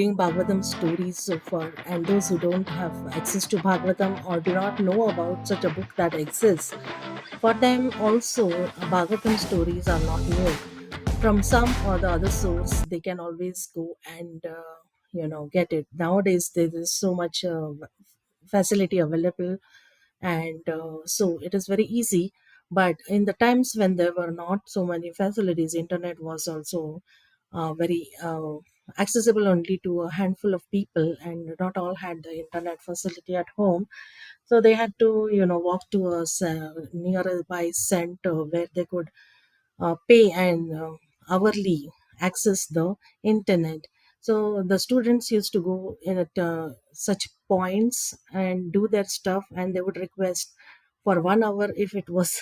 Reading Bhagavatam stories so far, and those who don't have access to Bhagavatam or do not know about such a book that exists, for them also Bhagavatam stories are not new. From some or the other source, they can always go and get it. Nowadays, there is so much facility available, and so it is very easy. But in the times when there were not so many facilities, internet was also very accessible only to a handful of people, and not all had the internet facility at home. So they had to walk to a nearby center where they could pay and hourly access the internet. So the students used to go in at such points and do their stuff, and they would request for 1 hour if it was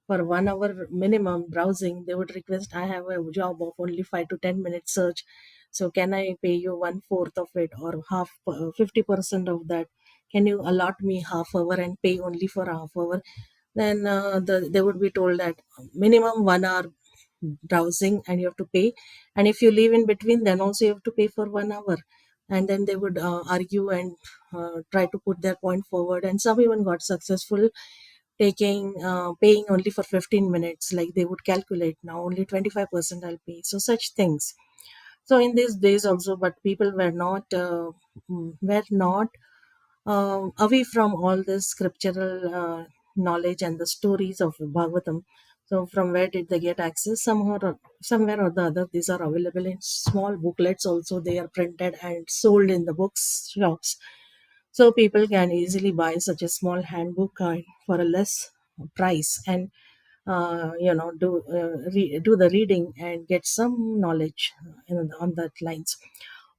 for 1 hour minimum browsing. They would request, I have a job of only 5 to 10 minutes search, so can I pay you one fourth of it or half 50% of that? Can you allot me half hour and pay only for half hour? Then they would be told that minimum 1 hour browsing and you have to pay, and if you leave in between, then also you have to pay for 1 hour. And then they would argue and try to put their point forward, and some even got successful, taking paying only for 15 minutes. Like they would calculate, now only 25% I'll pay, so such things. So in these days also, but people were not away from all this scriptural knowledge and the stories of Bhagavatam. So from where did they get access? Somewhere or the other, these are available in small booklets also. They are printed and sold in the books shops. So people can easily buy such a small handbook for a less price, and do the reading and get some knowledge on that lines.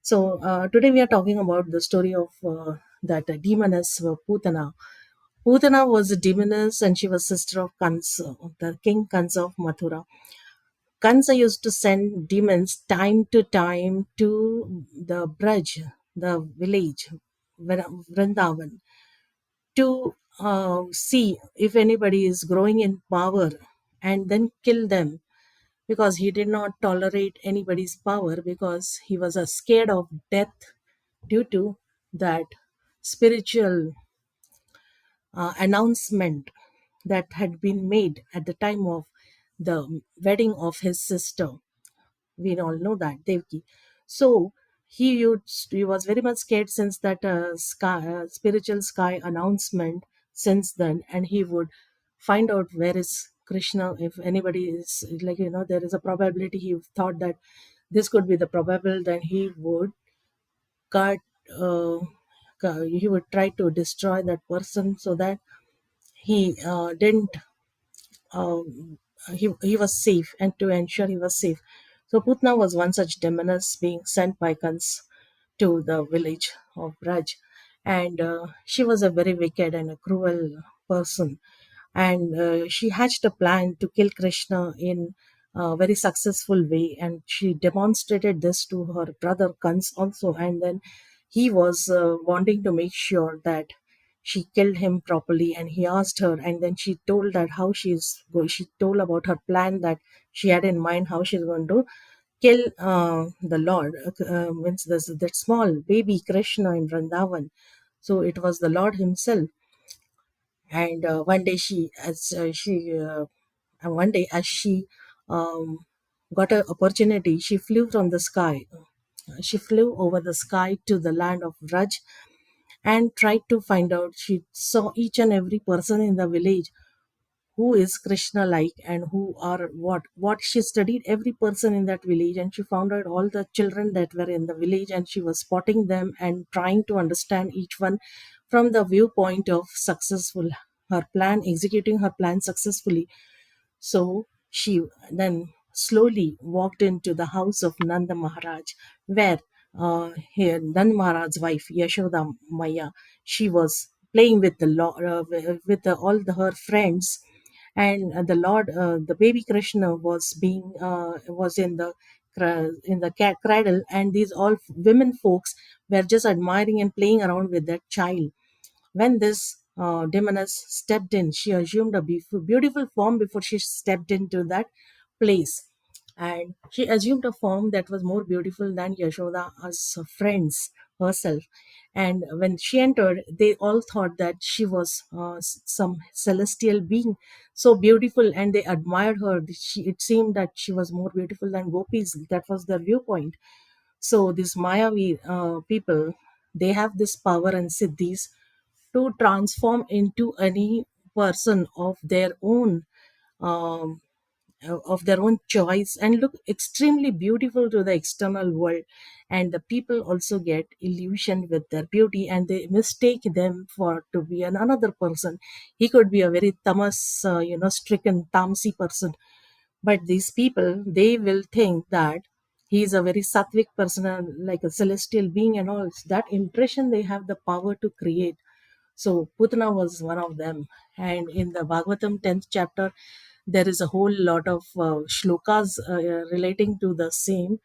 So today we are talking about the story of that demoness Putana. Putana was a demoness, and she was sister of Kansa, the king Kansa of Mathura. Kansa used to send demons time to time to the Braj, the village, Vrindavan, to see if anybody is growing in power and then kill them, because he did not tolerate anybody's power, because he was scared of death due to that spiritual announcement that had been made at the time of the wedding of his sister. We all know that, Devki. So he was very much scared since that spiritual sky announcement since then, and he would find out where is Krishna. If anybody is like, there is a probability, he thought that this could be the probable, then he would cut uh, he would try to destroy that person, so that he didn't he was safe, and to ensure he was safe. So Putna was one such demoness being sent by Kans to the village of Braj, and she was a very wicked and a cruel person, and she hatched a plan to kill Krishna in a very successful way, and she demonstrated this to her brother Kans also, and then he was wanting to make sure that she killed him properly, and he asked her, and then she told that how she told about her plan that she had in mind, how she's going to kill the Lord, means this that small baby Krishna in Vrindavan. So it was the Lord himself. And one day as she um, got an opportunity, she flew from the sky. She flew over the sky to the land of Raj and tried to find out. She saw each and every person in the village who is Krishna like and who are what. She studied every person in that village, and she found out all the children that were in the village, and she was spotting them and trying to understand each one from the viewpoint of successful her plan, executing her plan successfully. So she then slowly walked into the house of Nanda Maharaj, where here Nanda Maharaj's wife Yashoda Maya, she was playing with the all her friends, and the Lord, the baby Krishna was in the cradle, and these all women folks were just admiring and playing around with that child. When this demoness stepped in, she assumed a beautiful form before she stepped into that place. and she assumed a form that was more beautiful than Yashoda's friends herself. And when she entered, they all thought that she was some celestial being, so beautiful, and they admired her. It seemed that she was more beautiful than gopis. That was their viewpoint. So these Mayavi people, they have this power and siddhis to transform into any person um, of their own choice and look extremely beautiful to the external world, and the people also get illusioned with their beauty and they mistake them for to be another person. He could be a very tamas stricken tamsi person, but these people, they will think that he is a very sattvic person, like a celestial being and all. That impression they have the power to create. So Putana was one of them. And in the Bhagavatam 10th chapter, there is a whole lot of shlokas relating to the same.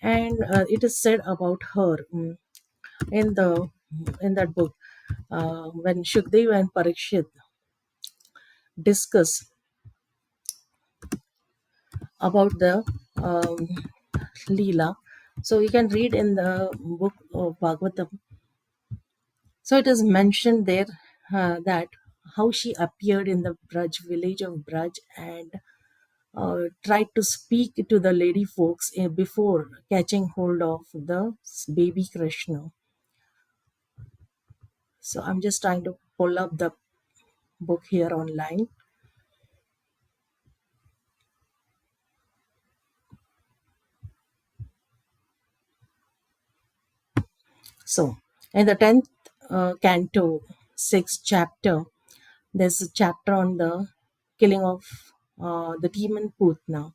And it is said about her in the in that book, when Shukdev and Parikshit discuss about the um, Leela. So you can read in the book of Bhagavatam. So it is mentioned there that how she appeared in the Braj village of Braj and tried to speak to the lady folks before catching hold of the baby Krishna. So I'm just trying to pull up the book here online. So in the 10th canto, 6th chapter, there's a chapter on the killing of the demon Putna.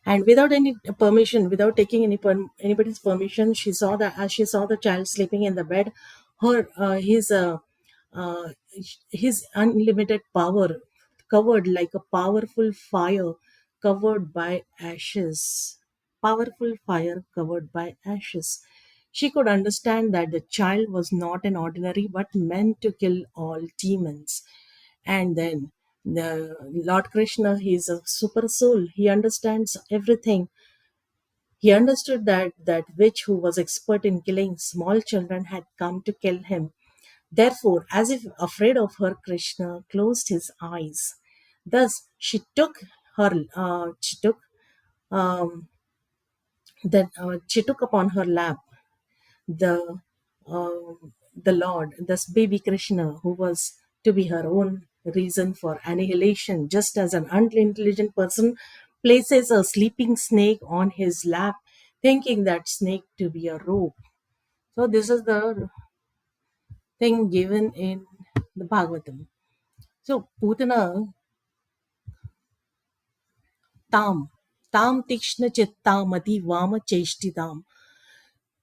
And without any permission, without taking anybody's permission, she saw that as she saw the child sleeping in the bed, her uh, his unlimited power covered like a powerful fire covered by ashes. Powerful fire covered by ashes. She could understand that the child was not an ordinary but meant to kill all demons. And then the Lord Krishna, he is a super soul. He understands everything. He understood that that witch who was expert in killing small children had come to kill him. Therefore, as if afraid of her, Krishna closed his eyes. Thus, she took um, she took upon her lap the the Lord, this baby Krishna, who was to be her own reason for annihilation, just as an unintelligent person places a sleeping snake on his lap, thinking that snake to be a rope. So this is the thing given in the Bhagavatam. So Putana tam tam tikshna chittamati vama cheshtitam.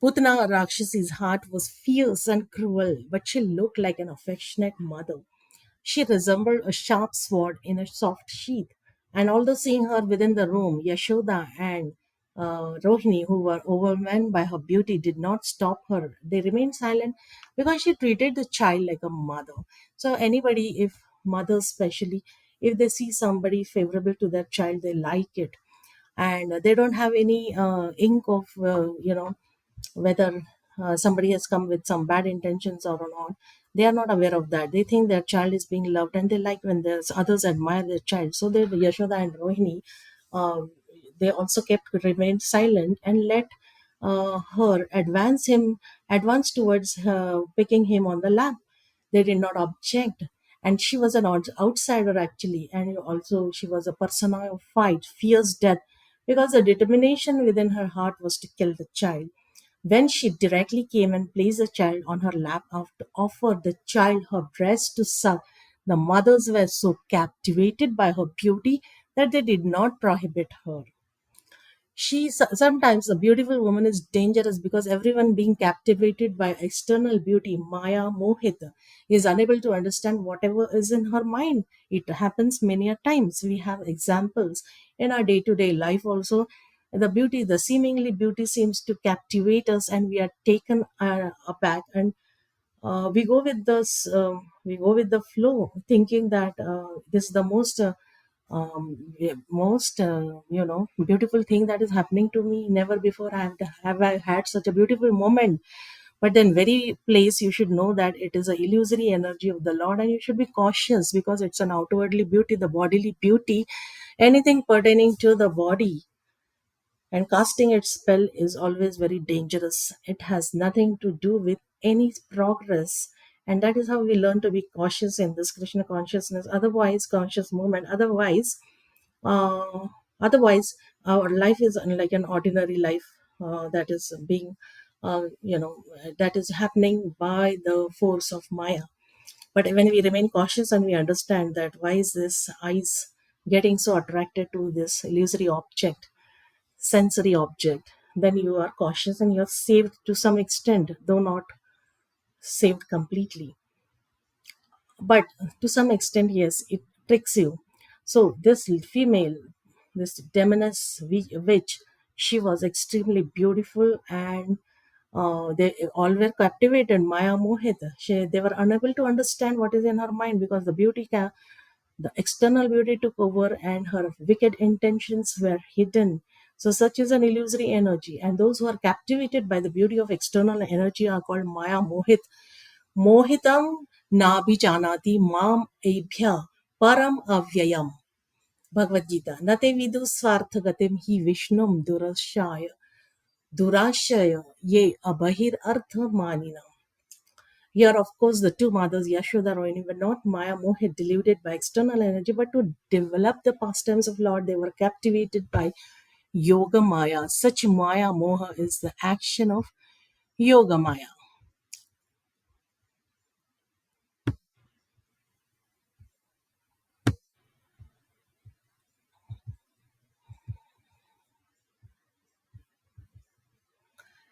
Putana Rakshasi's heart was fierce and cruel, but she looked like an affectionate mother. She resembled a sharp sword in a soft sheath. And although seeing her within the room, Yashoda and Rohini, who were overwhelmed by her beauty, did not stop her. They remained silent because she treated the child like a mother. So, anybody, if mothers especially, if they see somebody favorable to their child, they like it. And they don't have any ink of, whether somebody has come with some bad intentions or not. They are not aware of that. They think their child is being loved and they like when there's others admire their child. So they, Yashoda and Rohini, uh, they also kept remained silent and let her advance towards picking him on the lap. They did not object. And she was an outsider actually, and also she was a persona of fight, fierce death, because the determination within her heart was to kill the child. When she directly came and placed the child on her lap after offered the child her breast to suck, the mothers were so captivated by her beauty that they did not prohibit her. Sometimes a beautiful woman is dangerous because everyone being captivated by external beauty, Maya Mohita, is unable to understand whatever is in her mind. It happens many a times. We have examples in our day-to-day life also. The seemingly beauty seems to captivate us, and we are taken aback and we go with this we go with the flow, thinking that this is the most beautiful thing that is happening to me. Never before have I had such a beautiful moment. But then very place you should know that it is a illusory energy of the Lord, and you should be cautious because it's an outwardly beauty, the bodily beauty. Anything pertaining to the body and casting its spell is always very dangerous. It has nothing to do with any progress. And that is how we learn to be cautious in this Krishna consciousness, otherwise, conscious movement. Uh, Otherwise, our life is like an ordinary life that is being, that is happening by the force of Maya. But when we remain cautious and we understand that why is this eyes getting so attracted to this illusory object, sensory object, then you are cautious and you're saved to some extent, though not saved completely. But to some extent, yes, it tricks you. So this female, this demoness witch, she was extremely beautiful, and they all were captivated. Maya Mohit. They were unable to understand what is in her mind because the external beauty took over and her wicked intentions were hidden. So, such is an illusory energy, and those who are captivated by the beauty of external energy are called Maya Mohit. Mohitam nabhijanati mam ebhya param avyayam. Bhagavad Gita. Nate vidu svarthagatim hi vishnum durashaya ye abahir artha manina. Here, of course, the two mothers, Yashoda and Rohini, were not Maya Mohit, deluded by external energy, but to develop the pastimes of Lord, they were captivated by Yoga Maya. Such Maya Moha is the action of Yoga Maya.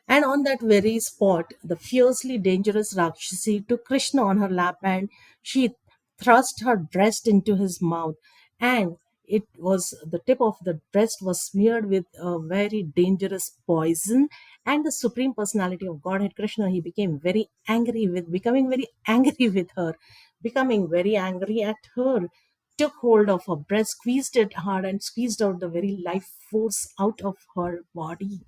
And on that very spot, the fiercely dangerous Rakshasi took Krishna on her lap and she thrust her breast into his mouth. And it was the tip of the breast was smeared with a very dangerous poison. And the Supreme Personality of Godhead, Krishna, he became very angry with, becoming very angry with her, becoming very angry at her, took hold of her breast, squeezed it hard, and squeezed out the very life force out of her body.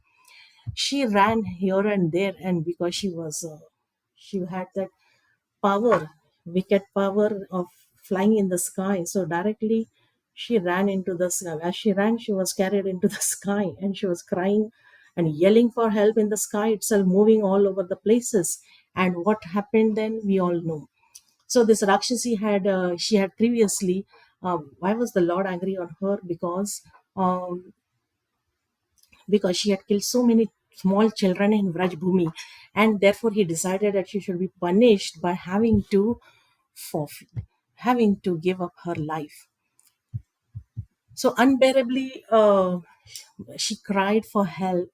She ran here and there, and because she had that power, wicked power of flying in the sky, so directly she ran into the sky. As she ran, she was carried into the sky, and she was crying and yelling for help in the sky itself, moving all over the places. And what happened then, we all know. So this Rakshasi had she had previously, why was the Lord angry on her? Because she had killed so many small children in Vrajbhumi, and therefore he decided that she should be punished by having to forfeit, having to give up her life. So unbearably, she cried for help.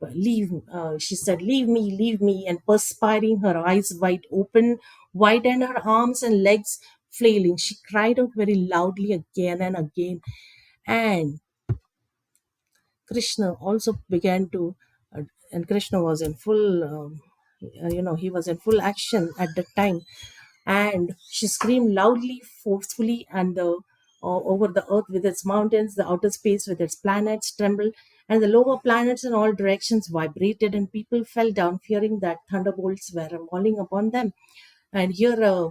She said, leave me," and perspiring, her eyes wide open, wide, and her arms and legs flailing. She cried out very loudly again and again, and Krishna also began to, and Krishna was in full, he was in full action at that time. And she screamed loudly, forcefully, and over the earth with its mountains, the outer space with its planets trembled, and the lower planets in all directions vibrated, and people fell down, fearing that thunderbolts were falling upon them. And here,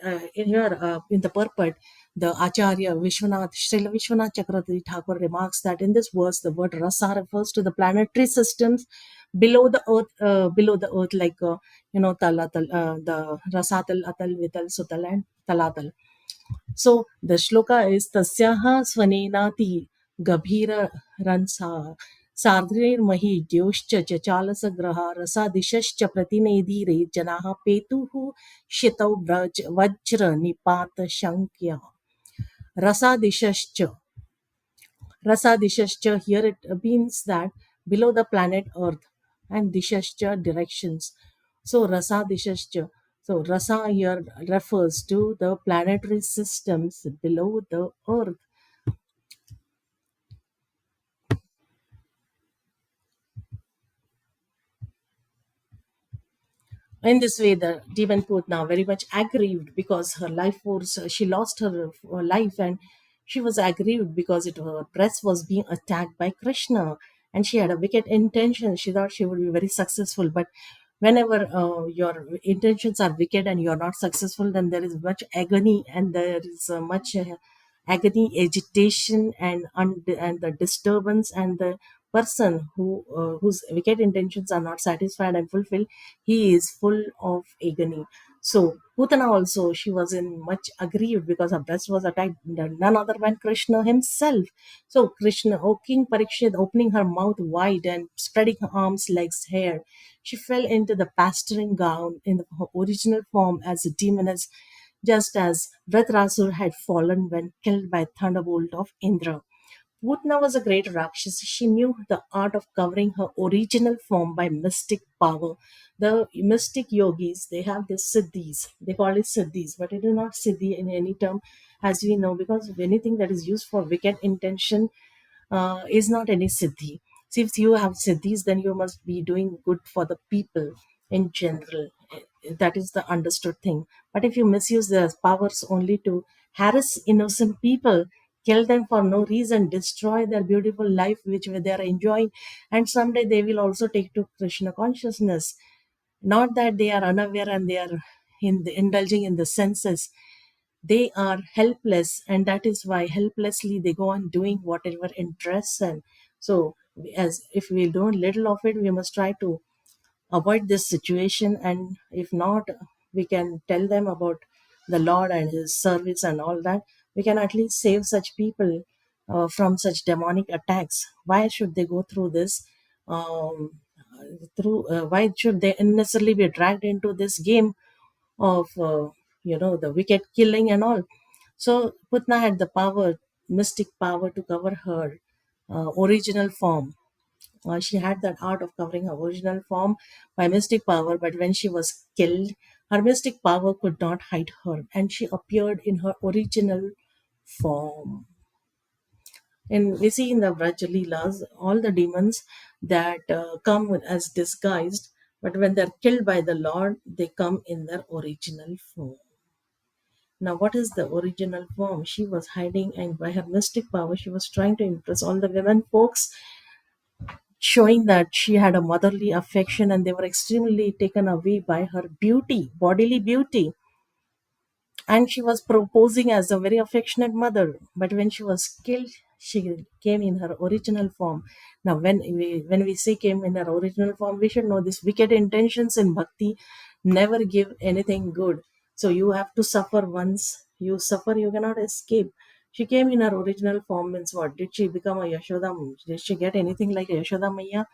in the purport, the Acharya Vishwanath, Srila Vishwanath Chakravarti Thakur remarks that in this verse, the word rasa refers to the planetary systems below the earth, like Talatal, the Rasatal, Atal, Vital, Sutal, and Talatal. So the shloka is Tasyaha Swanenati Gabhira Ransa Sardhir Dyoshcha Chachalasa Graha Rasa Dishascha Pratinedire Janaha Petuhu Shitau Vajra Nipata Shankya Rasa Dishascha. Rasa Dishascha, here it means that below the planet Earth, and Dishascha directions. So Rasa Dishascha. So Rasa here refers to the planetary systems below the Earth. In this way, the demon Putna very much aggrieved because her life force, she lost her life, and she was aggrieved because her breast was being attacked by Krishna, and she had a wicked intention. She thought she would be very successful, but whenever your intentions are wicked and you're not successful, then there is much agony, and there is much agony, agitation, and the disturbance, and the person whose wicked intentions are not satisfied and fulfilled, he is full of agony. So Putana also, she was in much aggrieved because her breast was attacked, none other than Krishna himself. So Krishna, O King Parikshit, opening her mouth wide and spreading her arms like hair, she fell into the pasturing gown in her original form as a demoness, just as Vritrasur had fallen when killed by thunderbolt of Indra. Putna was a great Rakshasa. She knew the art of covering her original form by mystic power. The mystic yogis, they have this siddhis. They call it siddhis, but it is not siddhi in any term, as we know, because anything that is used for wicked intention is not any siddhi. See, if you have siddhis, then you must be doing good for the people in general. That is the understood thing. But if you misuse their powers only to harass innocent people, kill them for no reason, destroy their beautiful life which they are enjoying, and someday they will also take to Krishna consciousness. Not that they are unaware and they are indulging in the senses, they are helpless, and that is why helplessly they go on doing whatever interests them. So as if we do little of it, we must try to avoid this situation, and if not, we can tell them about the Lord and his service and all that. We can at least save such people from such demonic attacks. Why should they go through this, through why should they unnecessarily be dragged into this game of the wicked killing and all? So Putna had the power, mystic power, to cover her original form. She had that art of covering her original form by mystic power, but when she was killed, her mystic power could not hide her, and she appeared in her original form. And we see in the Vraja Leelas, all the demons that come as disguised, but when they're killed by the Lord, they come in their original form. Now, what is the original form? She was hiding, and by her mystic power, she was trying to impress all the women folks, showing that she had a motherly affection, and they were extremely taken away by her beauty, bodily beauty. And she was proposing as a very affectionate mother. But when she was killed, she came in her original form. Now, when we say came in her original form, we should know this wicked intentions in bhakti never give anything good. So you have to suffer once. You suffer, you cannot escape. She came in her original form means what? Did she become a Yashoda? Did she get anything like a Yashoda Maya?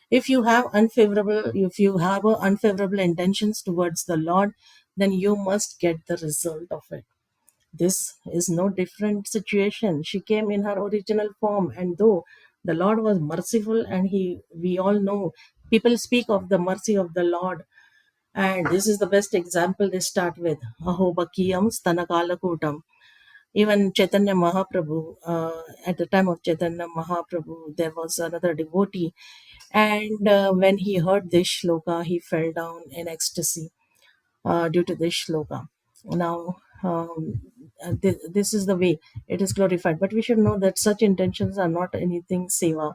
If you have unfavorable intentions towards the Lord, then you must get the result of it. This is no different situation. She came in her original form, and though the Lord was merciful, and we all know, people speak of the mercy of the Lord, and this is the best example they start with. Aho bakiyam stanakalakutam. Even Chaitanya Mahaprabhu, at the time of Chaitanya Mahaprabhu, there was another devotee, and when he heard this shloka, he fell down in ecstasy due to this shloka. Now, this is the way it is glorified. But we should know that such intentions are not anything seva.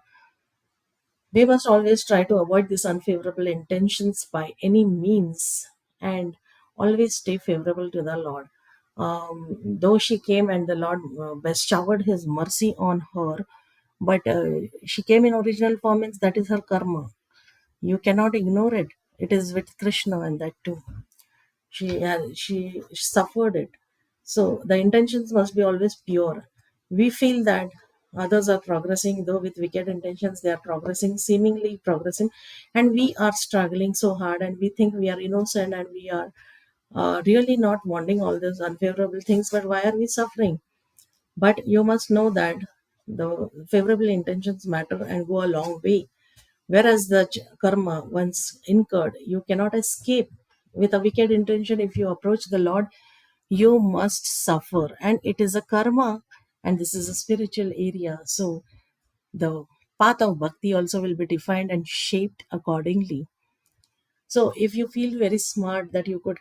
We must always try to avoid these unfavorable intentions by any means, and always stay favorable to the Lord. Though she came and the Lord showered his mercy on her, but she came in original form, means that is her karma. You cannot ignore it. It is with Krishna, and that too. She suffered it. So the intentions must be always pure. We feel that others are progressing, though with wicked intentions they are progressing, seemingly progressing, and we are struggling so hard, and we think we are innocent, and we are really not wanting all these unfavorable things. But why are we suffering? But you must know that the favorable intentions matter and go a long way. Whereas the karma, once incurred, you cannot escape. With a wicked intention, if you approach the Lord, you must suffer. And it is a karma, and this is a spiritual area. So the path of bhakti also will be defined and shaped accordingly. So if you feel very smart that you could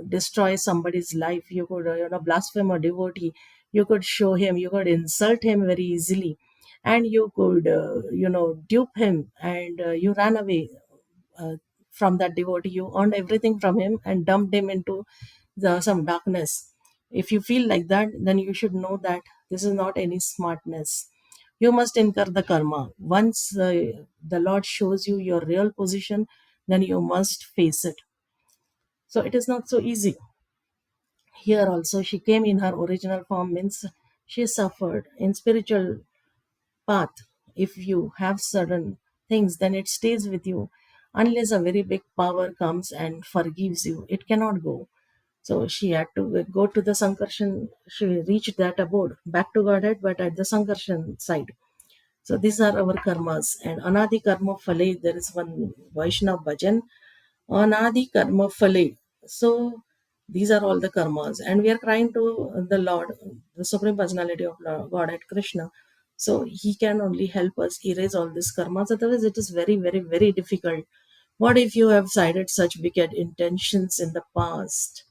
destroy somebody's life, you could blaspheme a devotee, you could show him, you could insult him very easily, and you could dupe him, and you ran away uh, from that devotee. You earned everything from him and dumped him into some darkness. If you feel like that, then you should know that this is not any smartness. You must incur the karma. Once the Lord shows you your real position, then you must face it. So it is not so easy. Here also, she came in her original form, means she suffered in spiritual path. If you have certain things, then it stays with you. Unless a very big power comes and forgives you, it cannot go. So she had to go to the Sankarshan. She reached that abode, back to Godhead, but at the Sankarshan side. So these are our karmas. And Anadi Karma Phale, there is one Vaishnav bhajan, Anadi Karma Phale. So these are all the karmas. And we are crying to the Lord, the Supreme Personality of Godhead Krishna. So he can only help us erase all these karmas. Otherwise, it is very, very, very difficult. What if you have cited such wicked intentions in the past,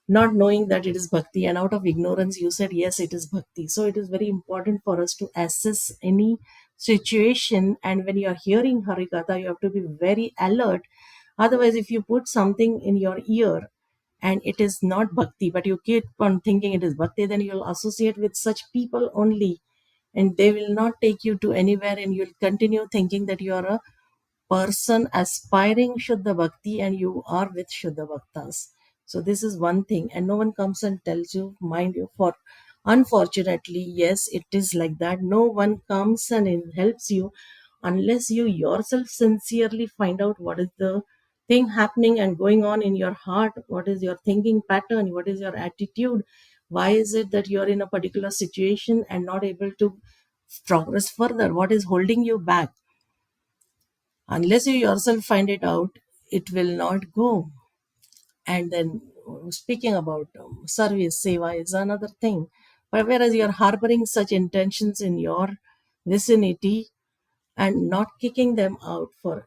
not knowing that it is bhakti, and out of ignorance you said yes, it is bhakti? So it is very important for us to assess any situation, and when you are hearing harikatha, you have to be very alert. Otherwise, if you put something in your ear and it is not bhakti, but you keep on thinking it is bhakti, then you'll associate with such people only, and they will not take you to anywhere, and you'll continue thinking that you are a person aspiring Shuddha Bhakti and you are with Shuddha Bhaktas. So this is one thing, and no one comes and tells you, mind you, for unfortunately, yes, it is like that. No one comes and helps you unless you yourself sincerely find out what is the thing happening and going on in your heart, what is your thinking pattern, what is your attitude, why is it that you are in a particular situation and not able to progress further, what is holding you back. Unless you yourself find it out, it will not go. And then speaking about service, seva is another thing. But whereas you're harboring such intentions in your vicinity and not kicking them out for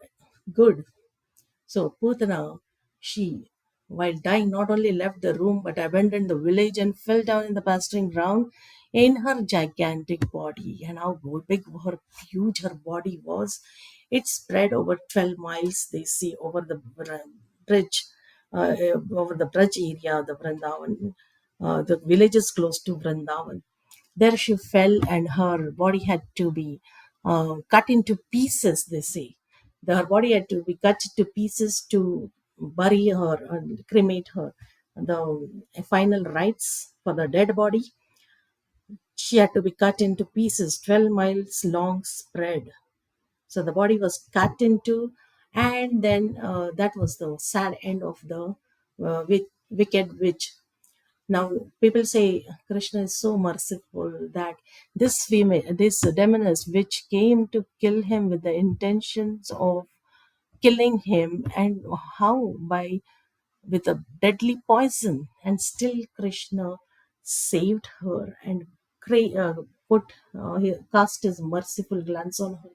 good. So Putana, she, while dying, not only left the room but abandoned the village and fell down in the pasturing ground in her gigantic body. And how big her huge her body was. It spread over 12 miles, they see, over the bridge, over the bridge area, the Vrindavan, the villages close to Vrindavan. There she fell, and her body had to be cut into pieces, they say. Her body had to be cut to pieces to bury her and cremate her. The final rites for the dead body, she had to be cut into pieces, 12 miles long spread. So the body was cut into, and then that was the sad end of the wicked witch. Now, people say Krishna is so merciful that this female, this demoness, which came to kill him with the intentions of killing him, and how? By with a deadly poison, and still Krishna saved her and put cast his merciful glance on her.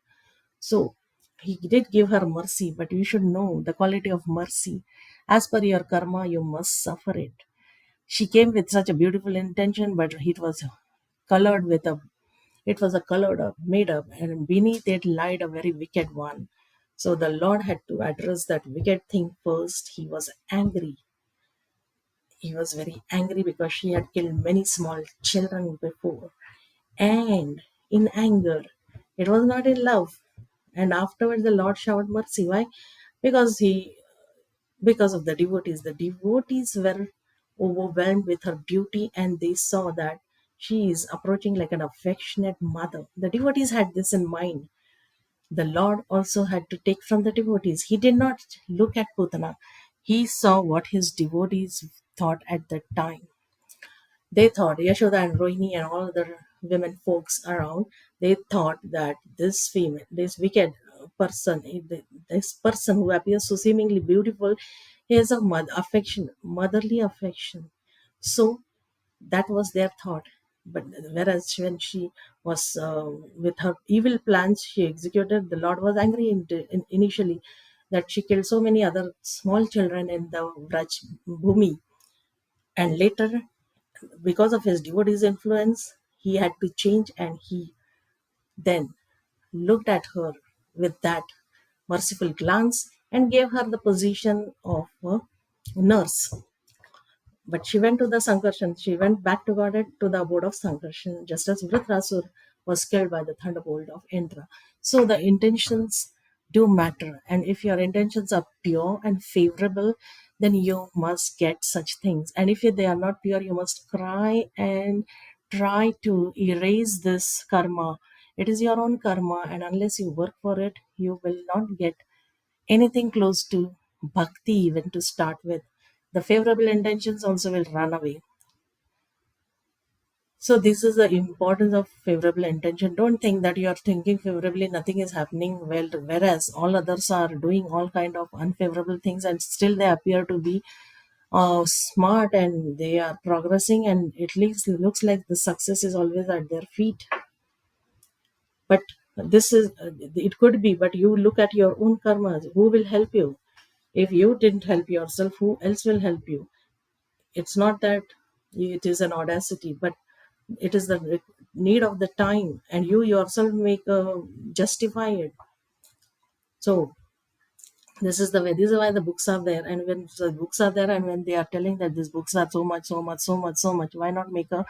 So he did give her mercy, but you should know the quality of mercy. As per your karma, you must suffer it. She came with such a beautiful intention, but it was colored with a it was a colored up, made up, and beneath it lied a very wicked one. So the Lord had to address that wicked thing first. He was angry. He was very angry because she had killed many small children before. And in anger, it was not in love. And afterwards the Lord showered mercy. Why? Because because of the devotees. The devotees were overwhelmed with her beauty, and they saw that she is approaching like an affectionate mother. The devotees had this in mind. The Lord also had to take from the devotees. He did not look at Putana. He saw what his devotees thought at that time. They thought, Yashoda and Rohini and all other women folks around, they thought that this female, this wicked person, this person who appears so seemingly beautiful, he has a affection, motherly affection. So that was their thought. But whereas when she was with her evil plans, she executed, the Lord was angry initially. that she killed so many other small children in the Braj Bhumi. And later, because of his devotee's influence, he had to change, and he then looked at her with that merciful glance and gave her the position of a nurse. But she went to the Sankarshan, she went back to God to the abode of Sankarshan, just as Vritrasur was killed by the thunderbolt of Indra. So the intentions do matter. And if your intentions are pure and favorable, then you must get such things. And if they are not pure, you must cry and try to erase this karma. It is your own karma, and unless you work for it, you will not get anything close to bhakti even to start with. The favorable intentions also will run away. So this is the importance of favorable intention. Don't think that you are thinking favorably, nothing is happening well, whereas all others are doing all kind of unfavorable things, and still they appear to be smart, and they are progressing, and at least it looks like the success is always at their feet. But this is it could be, but you look at your own karmas. Who will help you? If you didn't help yourself, who else will help you? It's not that it is an audacity, but it is the need of the time, and you yourself make justify it. So this is why the books are there. And when the books are there, and when they are telling that these books are so much, so much, so much, so much, why not make a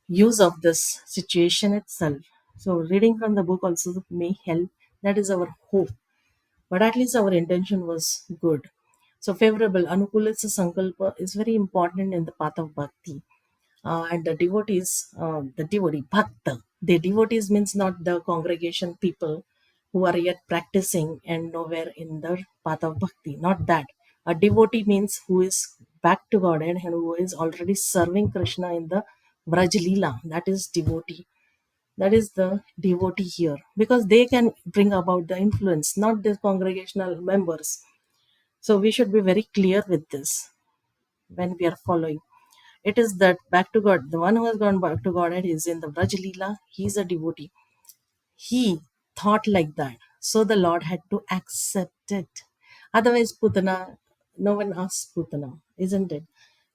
use of this situation itself? So reading from the book also may help. That is our hope. But at least our intention was good. So favorable, anukulitsa sankalpa is very important in the path of bhakti. And the devotees, the devotee, bhakta, the devotees means not the congregation people who are yet practicing and nowhere in the path of bhakti, not that. A devotee means who is back to God and who is already serving Krishna in the Vraj Leela. That is devotee. That is the devotee here, because they can bring about the influence, not the congregational members. So we should be very clear with this when we are following. It is that back to God, the one who has gone back to God and is in the Vraj Leela, he is a devotee. He thought like that. So the Lord had to accept it. Otherwise, Putana, no one asks Putana, isn't it?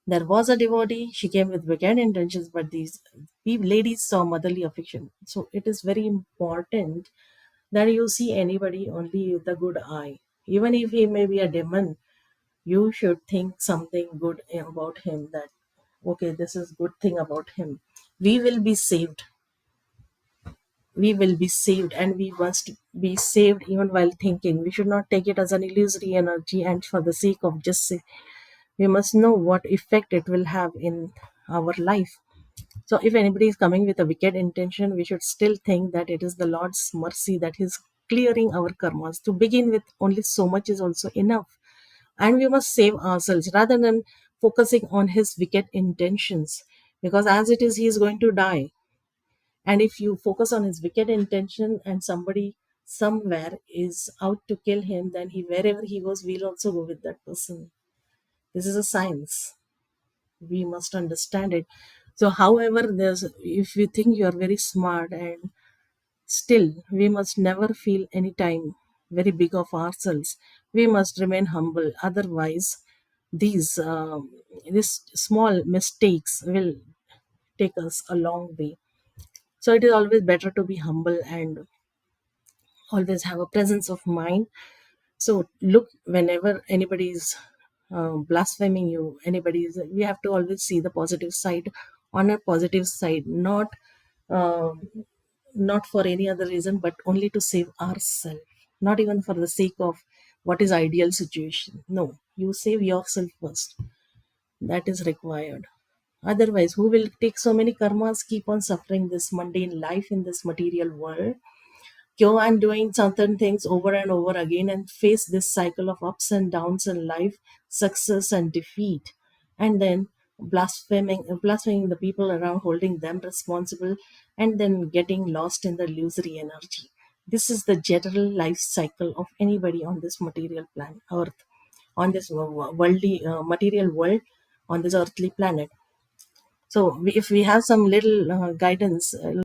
There was a devotee, she came with wicked intentions, but these ladies saw motherly affection. So it is very important that you see anybody only with a good eye. Even if he may be a demon, you should think something good about him, that okay, this is good thing about him. We will be saved. We will be saved, and we must be saved even while thinking. We should not take it as an illusory energy and for the sake of just say. We must know what effect it will have in our life. So if anybody is coming with a wicked intention, we should still think that it is the Lord's mercy that is clearing our karmas. To begin with, only so much is also enough. And we must save ourselves rather than focusing on his wicked intentions. Because as it is, he is going to die. And if you focus on his wicked intention and somebody somewhere is out to kill him, then he wherever he goes, we'll also go with that person. This is a science. We must understand it. So however, there's if you think you are very smart, and still we must never feel any time very big of ourselves. We must remain humble. Otherwise, these small mistakes will take us a long way. So it is always better to be humble and always have a presence of mind. So look, whenever anybody is blaspheming you, anybody is, we have to always see the positive side. On a positive side, um, not for any other reason, but only to save ourselves, not even for the sake of what is ideal situation. No, you save yourself first. That is required. Otherwise, who will take so many karmas, keep on suffering this mundane life in this material world, go on doing certain things over and over again, and face this cycle of ups and downs in life, success and defeat, and then blaspheming the people around, holding them responsible, and then getting lost in the illusory energy. This is the general life cycle of anybody on this material planet earth, on this worldly material world, on this earthly planet. So if we have some little guidance,